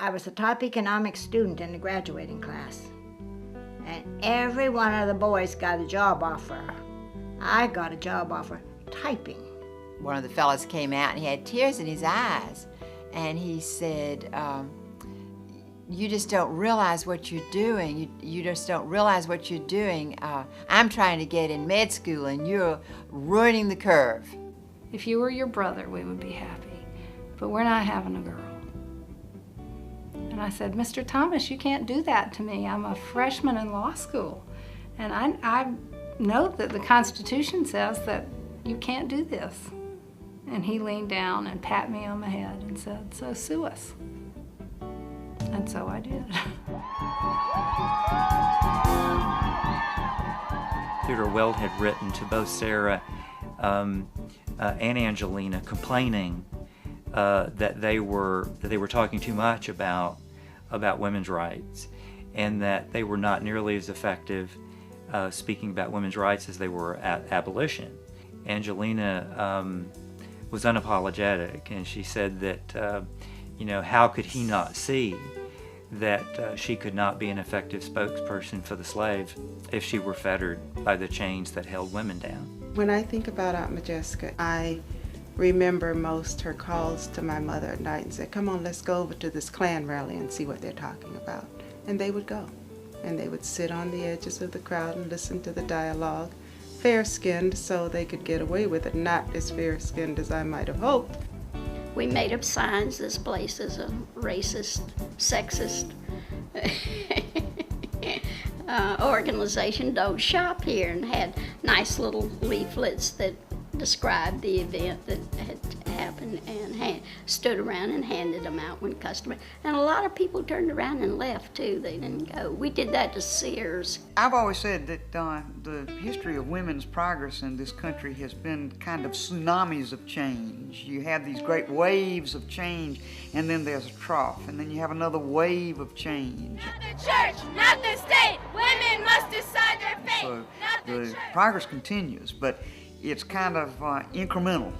I was the top economics student in the graduating class. And every one of the boys got a job offer. I got a job offer typing. One of the fellows came out and he had tears in his eyes. And he said, you just don't realize what you're doing. You just don't realize what you're doing. I'm trying to get in med school and you're ruining the curve. If you were your brother, we would be happy. But we're not having a girl. And I said, Mr. Thomas, you can't do that to me. I'm a freshman in law school. And I know that the Constitution says that you can't do this. And he leaned down and pat me on the head and said, so sue us. And so I did. Theodore Weld had written to both Sarah and Angelina complaining that they were talking too much about women's rights, and that they were not nearly as effective speaking about women's rights as they were at abolition. Angelina was unapologetic, and she said that how could he not see that she could not be an effective spokesperson for the slave if she were fettered by the chains that held women down. When I think about Aunt Majeska, I remember most her calls to my mother at night and said, come on, let's go over to this Klan rally and see what they're talking about. And they would go. And they would sit on the edges of the crowd and listen to the dialogue, fair-skinned so they could get away with it, not as fair-skinned as I might have hoped. We made up signs, this place is a racist, sexist organization, don't shop here, and had nice little leaflets that described the event that had happened and stood around and handed them out when customers. And a lot of people turned around and left too. They didn't go. We did that to Sears. I've always said that the history of women's progress in this country has been kind of tsunamis of change. You have these great waves of change, and then there's a trough, and then you have another wave of change. Not the church, not the state. Women must decide their fate. So not the the church. progress continues, but it's kind of incremental.